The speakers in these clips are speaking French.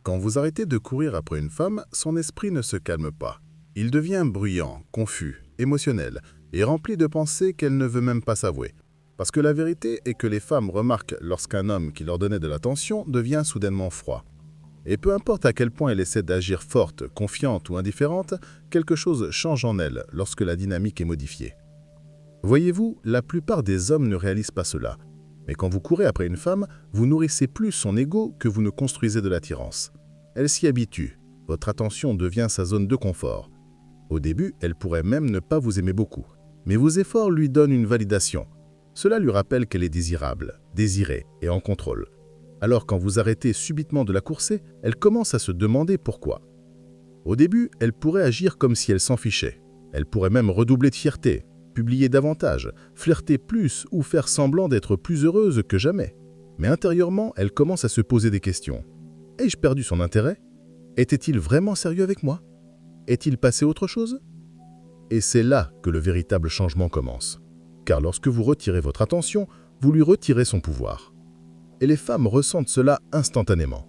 Quand vous arrêtez de courir après une femme, son esprit ne se calme pas. Il devient bruyant, confus, émotionnel et rempli de pensées qu'elle ne veut même pas s'avouer. Parce que la vérité est que les femmes remarquent lorsqu'un homme qui leur donnait de l'attention devient soudainement froid. Et peu importe à quel point elle essaie d'agir forte, confiante ou indifférente, quelque chose change en elle lorsque la dynamique est modifiée. Voyez-vous, la plupart des hommes ne réalisent pas cela. Mais quand vous courez après une femme, vous nourrissez plus son ego que vous ne construisez de l'attirance. Elle s'y habitue. Votre attention devient sa zone de confort. Au début, elle pourrait même ne pas vous aimer beaucoup. Mais vos efforts lui donnent une validation. Cela lui rappelle qu'elle est désirable, désirée et en contrôle. Alors quand vous arrêtez subitement de la courser, elle commence à se demander pourquoi. Au début, elle pourrait agir comme si elle s'en fichait. Elle pourrait même redoubler de fierté, publier davantage, flirter plus ou faire semblant d'être plus heureuse que jamais. Mais intérieurement, elle commence à se poser des questions. Ai-je perdu son intérêt? Était-il vraiment sérieux avec moi? Est-il passé autre chose? Et c'est là que le véritable changement commence. Car lorsque vous retirez votre attention, vous lui retirez son pouvoir. Et les femmes ressentent cela instantanément.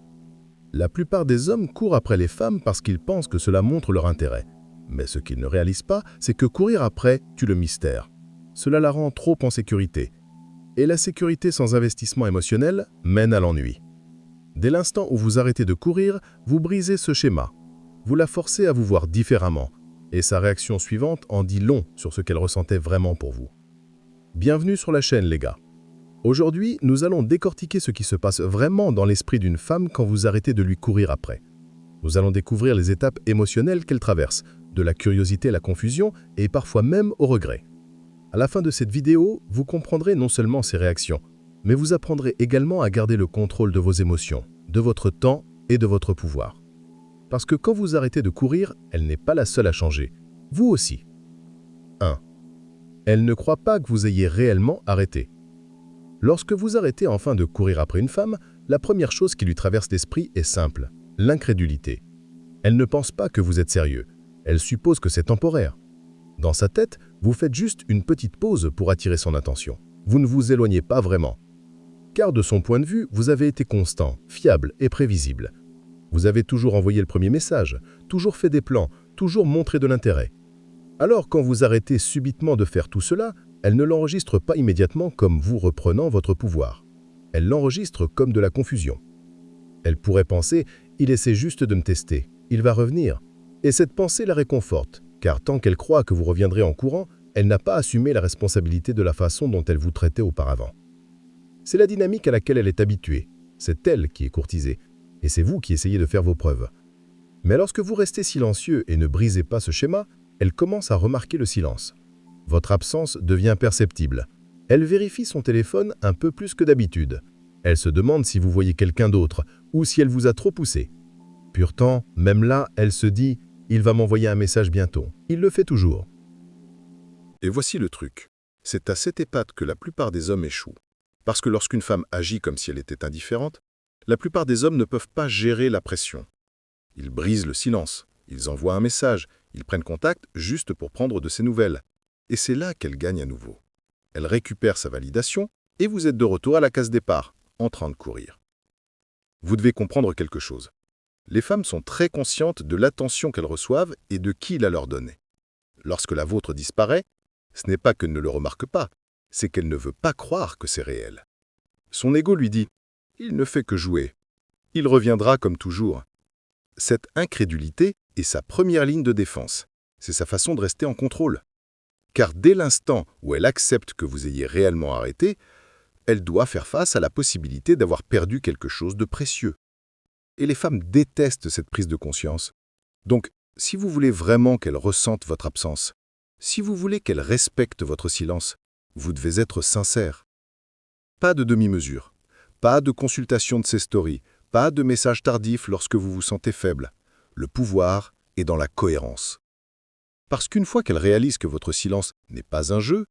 La plupart des hommes courent après les femmes parce qu'ils pensent que cela montre leur intérêt. Mais ce qu'ils ne réalisent pas, c'est que courir après tue le mystère. Cela la rend trop en sécurité. Et la sécurité sans investissement émotionnel mène à l'ennui. Dès l'instant où vous arrêtez de courir, vous brisez ce schéma. Vous la forcez à vous voir différemment. Et sa réaction suivante en dit long sur ce qu'elle ressentait vraiment pour vous. Bienvenue sur la chaîne, les gars. Aujourd'hui, nous allons décortiquer ce qui se passe vraiment dans l'esprit d'une femme quand vous arrêtez de lui courir après. Nous allons découvrir les étapes émotionnelles qu'elle traverse, de la curiosité à la confusion et parfois même au regret. À la fin de cette vidéo, vous comprendrez non seulement ses réactions, mais vous apprendrez également à garder le contrôle de vos émotions, de votre temps et de votre pouvoir. Parce que quand vous arrêtez de courir, elle n'est pas la seule à changer. Vous aussi. 1. Elle ne croit pas que vous ayez réellement arrêté. Lorsque vous arrêtez enfin de courir après une femme, la première chose qui lui traverse l'esprit est simple, l'incrédulité. Elle ne pense pas que vous êtes sérieux. Elle suppose que c'est temporaire. Dans sa tête, vous faites juste une petite pause pour attirer son attention. Vous ne vous éloignez pas vraiment. Car de son point de vue, vous avez été constant, fiable et prévisible. Vous avez toujours envoyé le premier message, toujours fait des plans, toujours montré de l'intérêt. Alors quand vous arrêtez subitement de faire tout cela, elle ne l'enregistre pas immédiatement comme vous reprenant votre pouvoir. Elle l'enregistre comme de la confusion. Elle pourrait penser « il essaie juste de me tester, il va revenir ». Et cette pensée la réconforte, car tant qu'elle croit que vous reviendrez en courant, elle n'a pas assumé la responsabilité de la façon dont elle vous traitait auparavant. C'est la dynamique à laquelle elle est habituée. C'est elle qui est courtisée, et c'est vous qui essayez de faire vos preuves. Mais lorsque vous restez silencieux et ne brisez pas ce schéma, elle commence à remarquer le silence. Votre absence devient perceptible. Elle vérifie son téléphone un peu plus que d'habitude. Elle se demande si vous voyez quelqu'un d'autre ou si elle vous a trop poussé. Pourtant, même là, elle se dit « il va m'envoyer un message bientôt ». Il le fait toujours. Et voici le truc. C'est à cette étape que la plupart des hommes échouent. Parce que lorsqu'une femme agit comme si elle était indifférente, la plupart des hommes ne peuvent pas gérer la pression. Ils brisent le silence, ils envoient un message, ils prennent contact juste pour prendre de ses nouvelles. Et c'est là qu'elle gagne à nouveau. Elle récupère sa validation et vous êtes de retour à la case départ, en train de courir. Vous devez comprendre quelque chose. Les femmes sont très conscientes de l'attention qu'elles reçoivent et de qui la leur donne. Lorsque la vôtre disparaît, ce n'est pas qu'elle ne le remarque pas, c'est qu'elle ne veut pas croire que c'est réel. Son ego lui dit « il ne fait que jouer. Il reviendra comme toujours ». Cette incrédulité est sa première ligne de défense. C'est sa façon de rester en contrôle. Car dès l'instant où elle accepte que vous ayez réellement arrêté, elle doit faire face à la possibilité d'avoir perdu quelque chose de précieux. Et les femmes détestent cette prise de conscience. Donc, si vous voulez vraiment qu'elle ressente votre absence, si vous voulez qu'elle respecte votre silence, vous devez être sincère. Pas de demi-mesure, pas de consultation de ses stories, pas de messages tardifs lorsque vous vous sentez faible. Le pouvoir est dans la cohérence. Parce qu'une fois qu'elle réalise que votre silence n'est pas un jeu,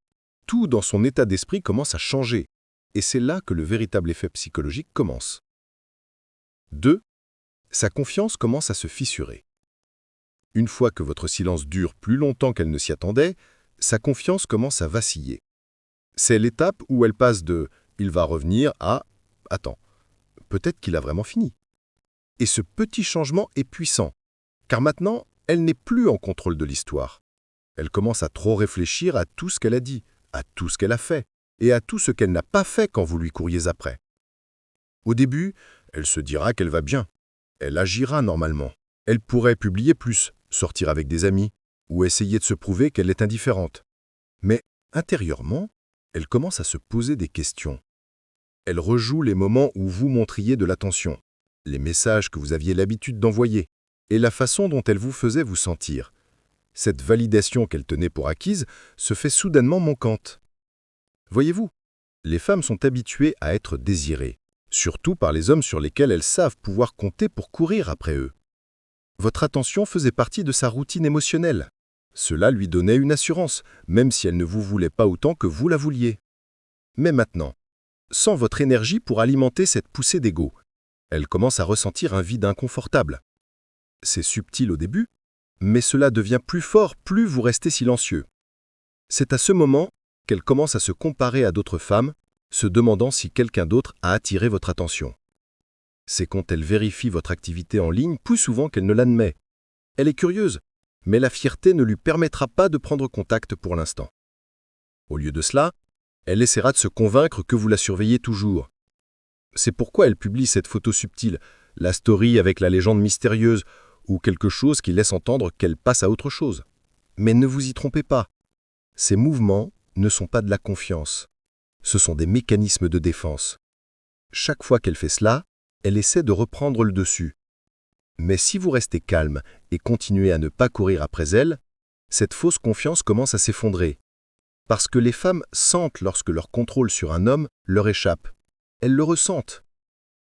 tout dans son état d'esprit commence à changer. Et c'est là que le véritable effet psychologique commence. 2. Sa confiance commence à se fissurer. Une fois que votre silence dure plus longtemps qu'elle ne s'y attendait, sa confiance commence à vaciller. C'est l'étape où elle passe de « il va revenir » à « attends, peut-être qu'il a vraiment fini ». Et ce petit changement est puissant, car maintenant, elle n'est plus en contrôle de l'histoire. Elle commence à trop réfléchir à tout ce qu'elle a dit, à tout ce qu'elle a fait, et à tout ce qu'elle n'a pas fait quand vous lui couriez après. Au début, elle se dira qu'elle va bien. Elle agira normalement. Elle pourrait publier plus, sortir avec des amis, ou essayer de se prouver qu'elle est indifférente. Mais intérieurement, elle commence à se poser des questions. Elle rejoue les moments où vous montriez de l'attention, les messages que vous aviez l'habitude d'envoyer, et la façon dont elle vous faisait vous sentir. Cette validation qu'elle tenait pour acquise se fait soudainement manquante. Voyez-vous, les femmes sont habituées à être désirées, surtout par les hommes sur lesquels elles savent pouvoir compter pour courir après eux. Votre attention faisait partie de sa routine émotionnelle. Cela lui donnait une assurance, même si elle ne vous voulait pas autant que vous la vouliez. Mais maintenant, sans votre énergie pour alimenter cette poussée d'ego, elle commence à ressentir un vide inconfortable. C'est subtil au début, mais cela devient plus fort plus vous restez silencieux. C'est à ce moment qu'elle commence à se comparer à d'autres femmes, se demandant si quelqu'un d'autre a attiré votre attention. C'est quand elle vérifie votre activité en ligne plus souvent qu'elle ne l'admet. Elle est curieuse, mais la fierté ne lui permettra pas de prendre contact pour l'instant. Au lieu de cela, elle essaiera de se convaincre que vous la surveillez toujours. C'est pourquoi elle publie cette photo subtile, la story avec la légende mystérieuse, ou quelque chose qui laisse entendre qu'elle passe à autre chose. Mais ne vous y trompez pas. Ces mouvements ne sont pas de la confiance. Ce sont des mécanismes de défense. Chaque fois qu'elle fait cela, elle essaie de reprendre le dessus. Mais si vous restez calme et continuez à ne pas courir après elle, cette fausse confiance commence à s'effondrer. Parce que les femmes sentent lorsque leur contrôle sur un homme leur échappe. Elles le ressentent.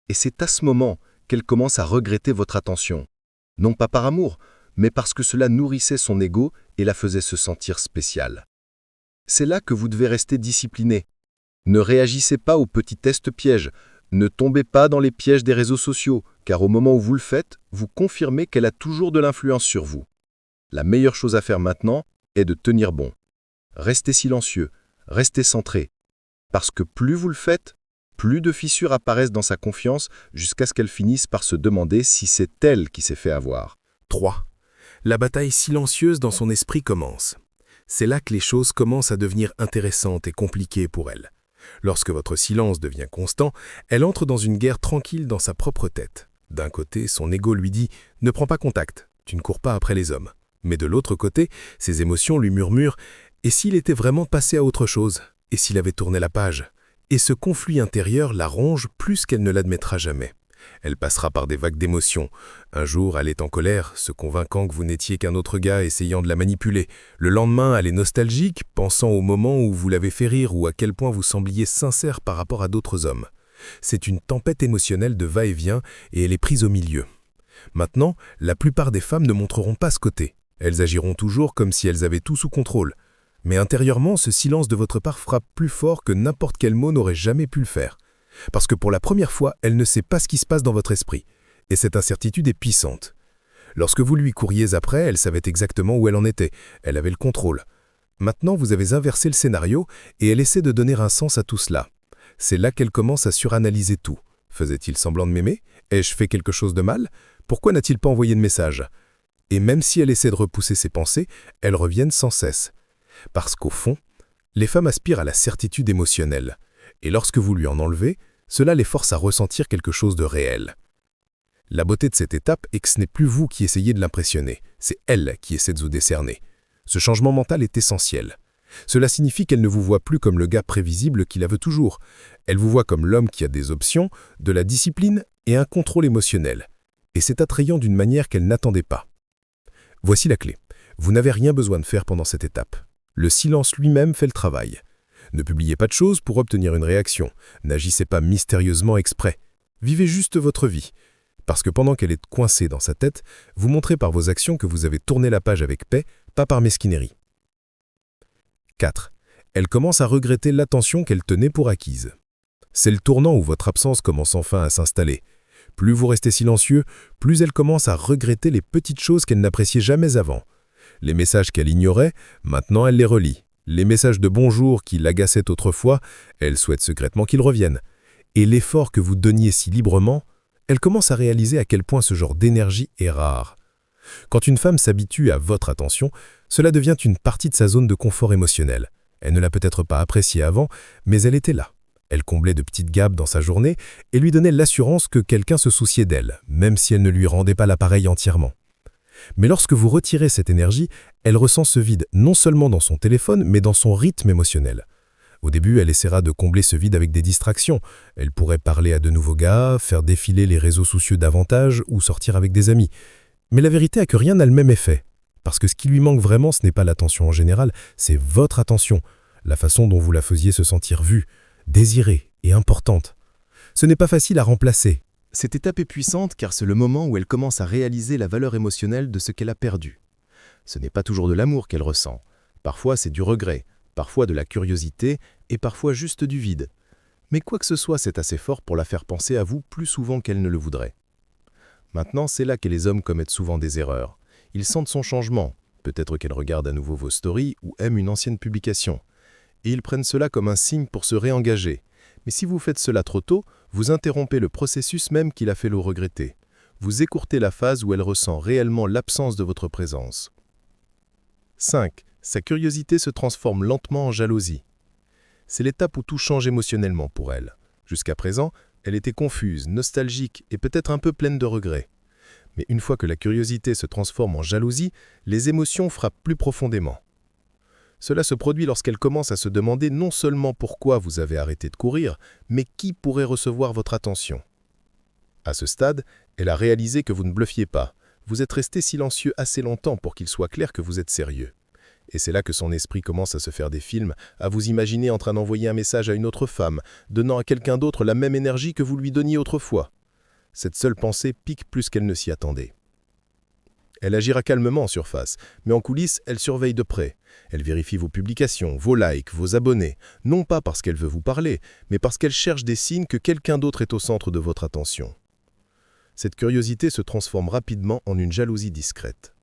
Et c'est à ce moment qu'elles commencent à regretter votre attention. Non pas par amour, mais parce que cela nourrissait son ego et la faisait se sentir spéciale. C'est là que vous devez rester discipliné. Ne réagissez pas aux petits tests pièges. Ne tombez pas dans les pièges des réseaux sociaux, car au moment où vous le faites, vous confirmez qu'elle a toujours de l'influence sur vous. La meilleure chose à faire maintenant est de tenir bon. Restez silencieux, restez centré. Parce que plus vous le faites, plus de fissures apparaissent dans sa confiance jusqu'à ce qu'elle finisse par se demander si c'est elle qui s'est fait avoir. 3. La bataille silencieuse dans son esprit commence. C'est là que les choses commencent à devenir intéressantes et compliquées pour elle. Lorsque votre silence devient constant, elle entre dans une guerre tranquille dans sa propre tête. D'un côté, son ego lui dit « Ne prends pas contact, tu ne cours pas après les hommes ». Mais de l'autre côté, ses émotions lui murmurent « Et s'il était vraiment passé à autre chose ? Et s'il avait tourné la page ?» Et ce conflit intérieur la ronge plus qu'elle ne l'admettra jamais. Elle passera par des vagues d'émotions. Un jour, elle est en colère, se convainquant que vous n'étiez qu'un autre gars essayant de la manipuler. Le lendemain, elle est nostalgique, pensant au moment où vous l'avez fait rire ou à quel point vous sembliez sincère par rapport à d'autres hommes. C'est une tempête émotionnelle de va-et-vient et elle est prise au milieu. Maintenant, la plupart des femmes ne montreront pas ce côté. Elles agiront toujours comme si elles avaient tout sous contrôle. Mais intérieurement, ce silence de votre part frappe plus fort que n'importe quel mot n'aurait jamais pu le faire. Parce que pour la première fois, elle ne sait pas ce qui se passe dans votre esprit. Et cette incertitude est puissante. Lorsque vous lui couriez après, elle savait exactement où elle en était. Elle avait le contrôle. Maintenant, vous avez inversé le scénario et elle essaie de donner un sens à tout cela. C'est là qu'elle commence à suranalyser tout. Faisait-il semblant de m'aimer? Ai-je fait quelque chose de mal? Pourquoi n'a-t-il pas envoyé de message? Et même si elle essaie de repousser ses pensées, elles reviennent sans cesse. Parce qu'au fond, les femmes aspirent à la certitude émotionnelle. Et lorsque vous lui en enlevez, cela les force à ressentir quelque chose de réel. La beauté de cette étape est que ce n'est plus vous qui essayez de l'impressionner, c'est elle qui essaie de vous décerner. Ce changement mental est essentiel. Cela signifie qu'elle ne vous voit plus comme le gars prévisible qui la veut toujours. Elle vous voit comme l'homme qui a des options, de la discipline et un contrôle émotionnel. Et c'est attrayant d'une manière qu'elle n'attendait pas. Voici la clé. Vous n'avez rien besoin de faire pendant cette étape. Le silence lui-même fait le travail. Ne publiez pas de choses pour obtenir une réaction. N'agissez pas mystérieusement exprès. Vivez juste votre vie. Parce que pendant qu'elle est coincée dans sa tête, vous montrez par vos actions que vous avez tourné la page avec paix, pas par mesquinerie. 4. Elle commence à regretter l'attention qu'elle tenait pour acquise. C'est le tournant où votre absence commence enfin à s'installer. Plus vous restez silencieux, plus elle commence à regretter les petites choses qu'elle n'appréciait jamais avant. Les messages qu'elle ignorait, maintenant elle les relit. Les messages de bonjour qui l'agaçaient autrefois, elle souhaite secrètement qu'ils reviennent. Et l'effort que vous donniez si librement, elle commence à réaliser à quel point ce genre d'énergie est rare. Quand une femme s'habitue à votre attention, cela devient une partie de sa zone de confort émotionnel. Elle ne l'a peut-être pas appréciée avant, mais elle était là. Elle comblait de petites gaps dans sa journée et lui donnait l'assurance que quelqu'un se souciait d'elle, même si elle ne lui rendait pas l'appareil entièrement. Mais lorsque vous retirez cette énergie, elle ressent ce vide non seulement dans son téléphone, mais dans son rythme émotionnel. Au début, elle essaiera de combler ce vide avec des distractions. Elle pourrait parler à de nouveaux gars, faire défiler les réseaux sociaux davantage ou sortir avec des amis. Mais la vérité est que rien n'a le même effet. Parce que ce qui lui manque vraiment, ce n'est pas l'attention en général, c'est votre attention, la façon dont vous la faisiez se sentir vue, désirée et importante. Ce n'est pas facile à remplacer. Cette étape est puissante car c'est le moment où elle commence à réaliser la valeur émotionnelle de ce qu'elle a perdu. Ce n'est pas toujours de l'amour qu'elle ressent. Parfois, c'est du regret, parfois de la curiosité et parfois juste du vide. Mais quoi que ce soit, c'est assez fort pour la faire penser à vous plus souvent qu'elle ne le voudrait. Maintenant, c'est là que les hommes commettent souvent des erreurs. Ils sentent son changement, peut-être qu'elle regarde à nouveau vos stories ou aime une ancienne publication. Et ils prennent cela comme un signe pour se réengager. Mais si vous faites cela trop tôt, vous interrompez le processus même qui l'a fait le regretter. Vous écourtez la phase où elle ressent réellement l'absence de votre présence. 5. Sa curiosité se transforme lentement en jalousie. C'est l'étape où tout change émotionnellement pour elle. Jusqu'à présent, elle était confuse, nostalgique et peut-être un peu pleine de regrets. Mais une fois que la curiosité se transforme en jalousie, les émotions frappent plus profondément. Cela se produit lorsqu'elle commence à se demander non seulement pourquoi vous avez arrêté de courir, mais qui pourrait recevoir votre attention. À ce stade, elle a réalisé que vous ne bluffiez pas. Vous êtes resté silencieux assez longtemps pour qu'il soit clair que vous êtes sérieux. Et c'est là que son esprit commence à se faire des films, à vous imaginer en train d'envoyer un message à une autre femme, donnant à quelqu'un d'autre la même énergie que vous lui donniez autrefois. Cette seule pensée pique plus qu'elle ne s'y attendait. Elle agira calmement en surface, mais en coulisses, elle surveille de près. Elle vérifie vos publications, vos likes, vos abonnés, non pas parce qu'elle veut vous parler, mais parce qu'elle cherche des signes que quelqu'un d'autre est au centre de votre attention. Cette curiosité se transforme rapidement en une jalousie discrète.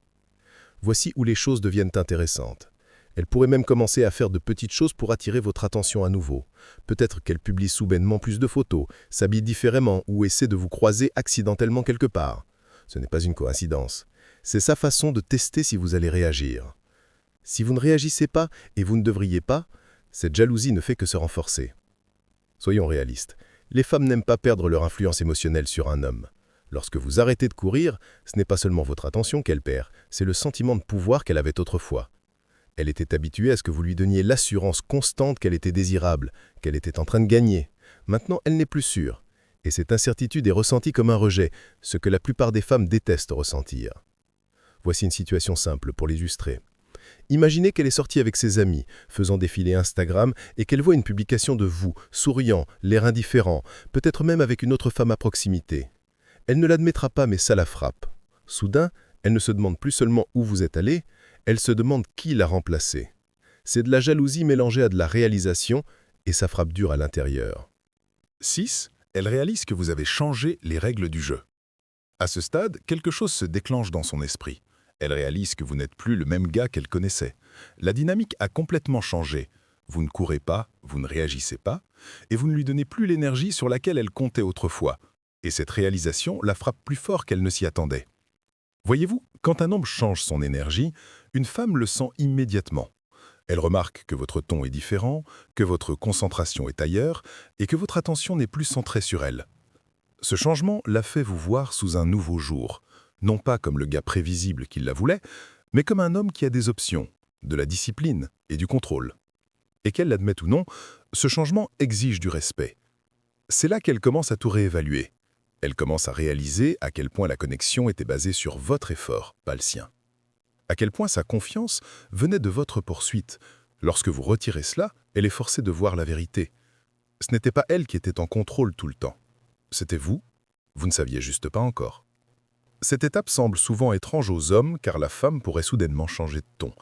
Voici où les choses deviennent intéressantes. Elle pourrait même commencer à faire de petites choses pour attirer votre attention à nouveau. Peut-être qu'elle publie soudainement plus de photos, s'habille différemment ou essaie de vous croiser accidentellement quelque part. Ce n'est pas une coïncidence. C'est sa façon de tester si vous allez réagir. Si vous ne réagissez pas, et vous ne devriez pas, cette jalousie ne fait que se renforcer. Soyons réalistes. Les femmes n'aiment pas perdre leur influence émotionnelle sur un homme. Lorsque vous arrêtez de courir, ce n'est pas seulement votre attention qu'elle perd, c'est le sentiment de pouvoir qu'elle avait autrefois. Elle était habituée à ce que vous lui donniez l'assurance constante qu'elle était désirable, qu'elle était en train de gagner. Maintenant, elle n'est plus sûre. Et cette incertitude est ressentie comme un rejet, ce que la plupart des femmes détestent ressentir. Voici une situation simple pour l'illustrer. Imaginez qu'elle est sortie avec ses amis, faisant défiler Instagram, et qu'elle voit une publication de vous, souriant, l'air indifférent, peut-être même avec une autre femme à proximité. Elle ne l'admettra pas, mais ça la frappe. Soudain, elle ne se demande plus seulement où vous êtes allé, elle se demande qui l'a remplacé. C'est de la jalousie mélangée à de la réalisation, et ça frappe dur à l'intérieur. 6. Elle réalise que vous avez changé les règles du jeu. À ce stade, quelque chose se déclenche dans son esprit. Elle réalise que vous n'êtes plus le même gars qu'elle connaissait. La dynamique a complètement changé. Vous ne courez pas, vous ne réagissez pas, et vous ne lui donnez plus l'énergie sur laquelle elle comptait autrefois. Et cette réalisation la frappe plus fort qu'elle ne s'y attendait. Voyez-vous, quand un homme change son énergie, une femme le sent immédiatement. Elle remarque que votre ton est différent, que votre concentration est ailleurs, et que votre attention n'est plus centrée sur elle. Ce changement la fait vous voir sous un nouveau jour, non pas comme le gars prévisible qui la voulait, mais comme un homme qui a des options, de la discipline et du contrôle. Et qu'elle l'admette ou non, ce changement exige du respect. C'est là qu'elle commence à tout réévaluer. Elle commence à réaliser à quel point la connexion était basée sur votre effort, pas le sien. À quel point sa confiance venait de votre poursuite. Lorsque vous retirez cela, elle est forcée de voir la vérité. Ce n'était pas elle qui était en contrôle tout le temps. C'était vous ne saviez juste pas encore. Cette étape semble souvent étrange aux hommes car la femme pourrait soudainement changer de ton.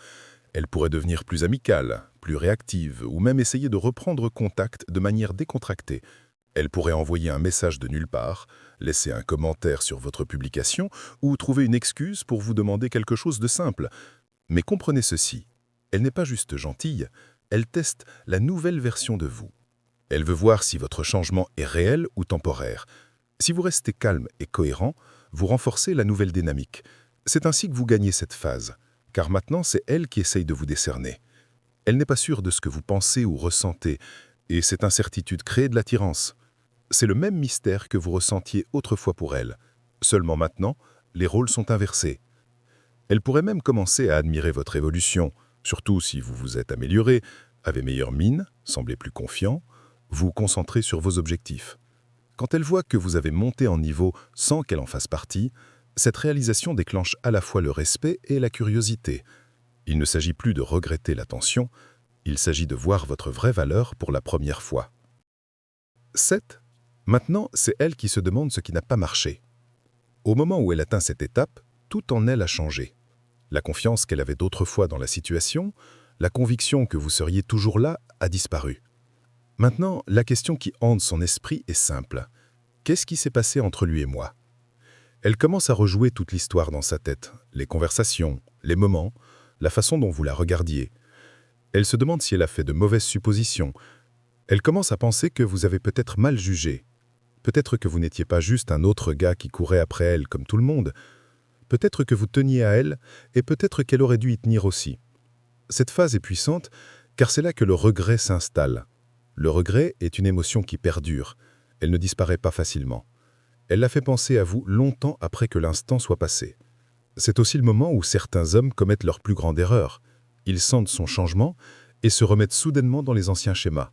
Elle pourrait devenir plus amicale, plus réactive ou même essayer de reprendre contact de manière décontractée. Elle pourrait envoyer un message de nulle part, laisser un commentaire sur votre publication ou trouver une excuse pour vous demander quelque chose de simple. Mais comprenez ceci, elle n'est pas juste gentille, elle teste la nouvelle version de vous. Elle veut voir si votre changement est réel ou temporaire. Si vous restez calme et cohérent, vous renforcez la nouvelle dynamique. C'est ainsi que vous gagnez cette phase, car maintenant c'est elle qui essaye de vous décerner. Elle n'est pas sûre de ce que vous pensez ou ressentez, et cette incertitude crée de l'attirance. C'est le même mystère que vous ressentiez autrefois pour elle. Seulement maintenant, les rôles sont inversés. Elle pourrait même commencer à admirer votre évolution, surtout si vous vous êtes amélioré, avez meilleure mine, semblez plus confiant, vous concentrez sur vos objectifs. Quand elle voit que vous avez monté en niveau sans qu'elle en fasse partie, cette réalisation déclenche à la fois le respect et la curiosité. Il ne s'agit plus de regretter l'attention, il s'agit de voir votre vraie valeur pour la première fois. 7. Maintenant, c'est elle qui se demande ce qui n'a pas marché. Au moment où elle atteint cette étape, tout en elle a changé. La confiance qu'elle avait d'autrefois dans la situation, la conviction que vous seriez toujours là, a disparu. Maintenant, la question qui hante son esprit est simple. Qu'est-ce qui s'est passé entre lui et moi? Elle commence à rejouer toute l'histoire dans sa tête, les conversations, les moments, la façon dont vous la regardiez. Elle se demande si elle a fait de mauvaises suppositions. Elle commence à penser que vous avez peut-être mal jugé. Peut-être que vous n'étiez pas juste un autre gars qui courait après elle comme tout le monde. Peut-être que vous teniez à elle, et peut-être qu'elle aurait dû y tenir aussi. Cette phase est puissante, car c'est là que le regret s'installe. Le regret est une émotion qui perdure. Elle ne disparaît pas facilement. Elle la fait penser à vous longtemps après que l'instant soit passé. C'est aussi le moment où certains hommes commettent leur plus grande erreur. Ils sentent son changement et se remettent soudainement dans les anciens schémas.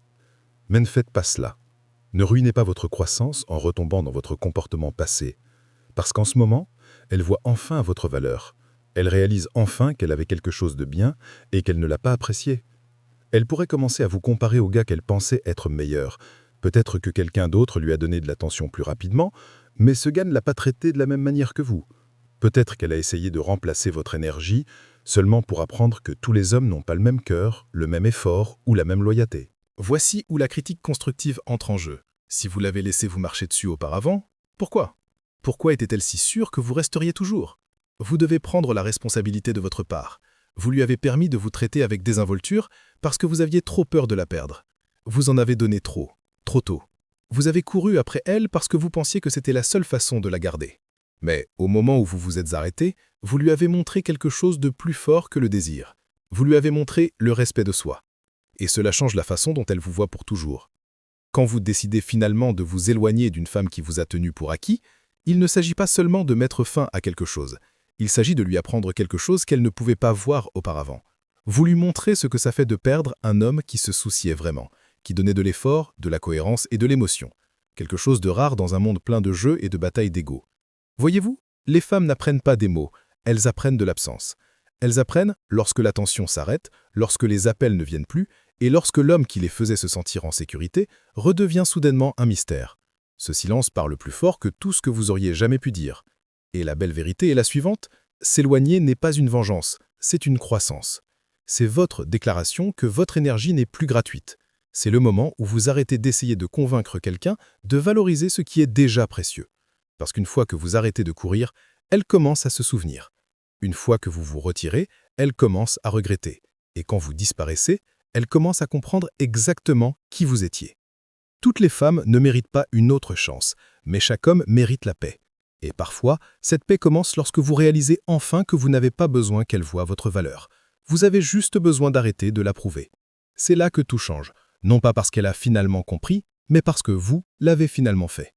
Mais ne faites pas cela. Ne ruinez pas votre croissance en retombant dans votre comportement passé. Parce qu'en ce moment, elle voit enfin votre valeur. Elle réalise enfin qu'elle avait quelque chose de bien et qu'elle ne l'a pas apprécié. Elle pourrait commencer à vous comparer au gars qu'elle pensait être meilleur. Peut-être que quelqu'un d'autre lui a donné de l'attention plus rapidement, mais ce gars ne l'a pas traité de la même manière que vous. Peut-être qu'elle a essayé de remplacer votre énergie seulement pour apprendre que tous les hommes n'ont pas le même cœur, le même effort ou la même loyauté. Voici où la critique constructive entre en jeu. Si vous l'avez laissé vous marcher dessus auparavant, pourquoi? Pourquoi était-elle si sûre que vous resteriez toujours? Vous devez prendre la responsabilité de votre part. Vous lui avez permis de vous traiter avec désinvolture parce que vous aviez trop peur de la perdre. Vous en avez donné trop tôt. Vous avez couru après elle parce que vous pensiez que c'était la seule façon de la garder. Mais au moment où vous vous êtes arrêté, vous lui avez montré quelque chose de plus fort que le désir. Vous lui avez montré le respect de soi. Et cela change la façon dont elle vous voit pour toujours. Quand vous décidez finalement de vous éloigner d'une femme qui vous a tenu pour acquis, il ne s'agit pas seulement de mettre fin à quelque chose. Il s'agit de lui apprendre quelque chose qu'elle ne pouvait pas voir auparavant. Vous lui montrez ce que ça fait de perdre un homme qui se souciait vraiment, qui donnait de l'effort, de la cohérence et de l'émotion. Quelque chose de rare dans un monde plein de jeux et de batailles d'ego. Voyez-vous, les femmes n'apprennent pas des mots, elles apprennent de l'absence. Elles apprennent lorsque l'attention s'arrête, lorsque les appels ne viennent plus, et lorsque l'homme qui les faisait se sentir en sécurité redevient soudainement un mystère. Ce silence parle plus fort que tout ce que vous auriez jamais pu dire. Et la belle vérité est la suivante, s'éloigner n'est pas une vengeance, c'est une croissance. C'est votre déclaration que votre énergie n'est plus gratuite. C'est le moment où vous arrêtez d'essayer de convaincre quelqu'un de valoriser ce qui est déjà précieux. Parce qu'une fois que vous arrêtez de courir, elle commence à se souvenir. Une fois que vous vous retirez, elle commence à regretter. Et quand vous disparaissez, elle commence à comprendre exactement qui vous étiez. Toutes les femmes ne méritent pas une autre chance, mais chaque homme mérite la paix. Et parfois, cette paix commence lorsque vous réalisez enfin que vous n'avez pas besoin qu'elle voie votre valeur. Vous avez juste besoin d'arrêter de l'approuver. C'est là que tout change, non pas parce qu'elle a finalement compris, mais parce que vous l'avez finalement fait.